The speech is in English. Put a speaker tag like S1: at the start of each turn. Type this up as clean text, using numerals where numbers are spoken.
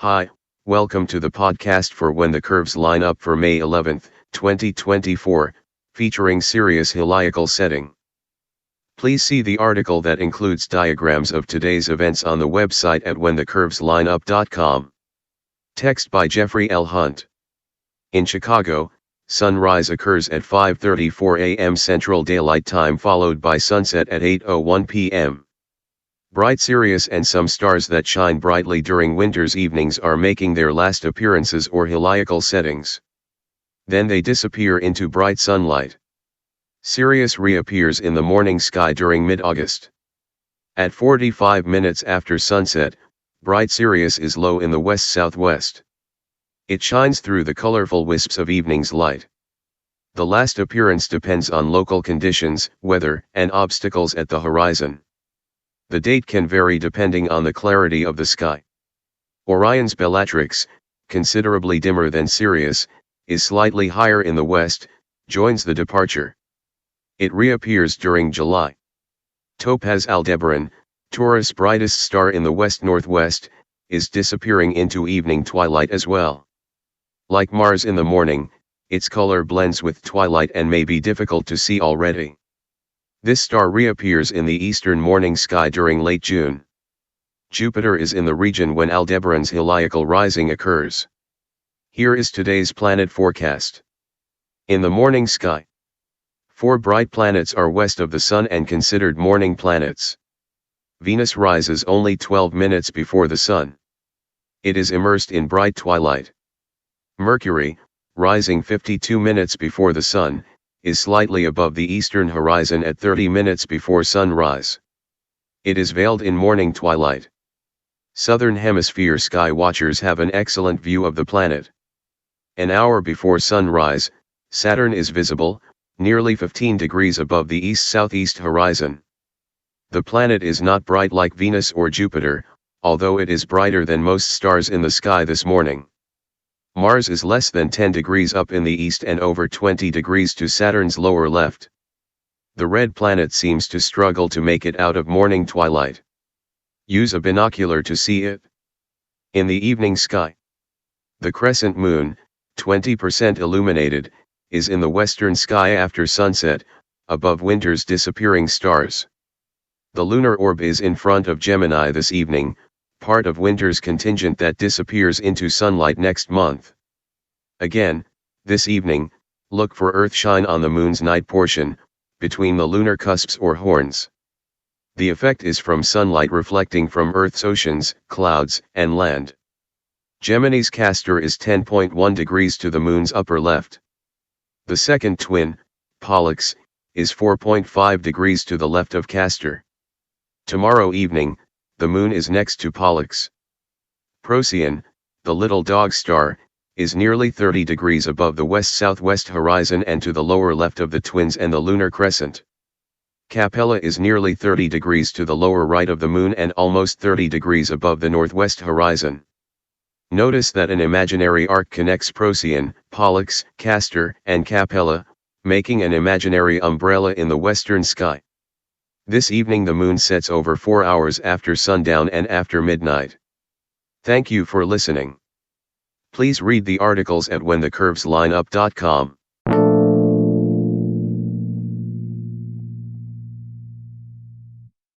S1: Hi, welcome to the podcast for When the Curves Line Up for May 11, 2024, featuring Sirius Heliacal setting. Please see the article that includes diagrams of today's events on the website at whenthecurveslineup.com. Text by Jeffrey L. Hunt. In Chicago, sunrise occurs at 5:34 a.m. Central Daylight Time followed by sunset at 8:01 p.m. Bright Sirius and some stars that shine brightly during winter's evenings are making their last appearances or heliacal settings. Then they disappear into bright sunlight. Sirius reappears in the morning sky during mid-August. At 45 minutes after sunset, bright Sirius is low in the west-southwest. It shines through the colorful wisps of evening's light. The last appearance depends on local conditions, weather, and obstacles at the horizon. The date can vary depending on the clarity of the sky. Orion's Bellatrix, considerably dimmer than Sirius, is slightly higher in the west, joins the departure. It reappears during July. Topaz Aldebaran, Taurus' brightest star in the west-northwest, is disappearing into evening twilight as well. Like Mars in the morning, its color blends with twilight and may be difficult to see already. This star reappears in the eastern morning sky during late June. Jupiter is in the region when Aldebaran's heliacal rising occurs. Here is today's planet forecast. In the morning sky, 4 bright planets are west of the Sun and considered morning planets. Venus rises only 12 minutes before the Sun. It is immersed in bright twilight. Mercury, rising 52 minutes before the Sun, is slightly above the eastern horizon at 30 minutes before sunrise. It is veiled in morning twilight. Southern Hemisphere sky watchers have an excellent view of the planet. An hour before sunrise, Saturn is visible, nearly 15 degrees above the east-southeast horizon. The planet is not bright like Venus or Jupiter, although it is brighter than most stars in the sky this morning. Mars is less than 10 degrees up in the east and over 20 degrees to Saturn's lower left. The red planet seems to struggle to make it out of morning twilight. Use a binocular to see it. In the evening sky, the crescent moon, 20% illuminated, is in the western sky after sunset, above winter's disappearing stars. The lunar orb is in front of Gemini this evening, part of winter's contingent that disappears into sunlight next month. Again, this evening, look for Earthshine on the moon's night portion, between the lunar cusps or horns. The effect is from sunlight reflecting from Earth's oceans, clouds, and land. Gemini's Castor is 10.1 degrees to the moon's upper left. The second twin, Pollux, is 4.5 degrees to the left of Castor. Tomorrow evening, the moon is next to Pollux. Procyon, the little dog star, is nearly 30 degrees above the west-southwest horizon and to the lower left of the twins and the lunar crescent. Capella is nearly 30 degrees to the lower right of the moon and almost 30 degrees above the northwest horizon. Notice that an imaginary arc connects Procyon, Pollux, Castor, and Capella, making an imaginary umbrella in the western sky. This evening the moon sets over 4 hours after sundown and after midnight. Thank you for listening. Please read the articles at whenthecurveslineup.com.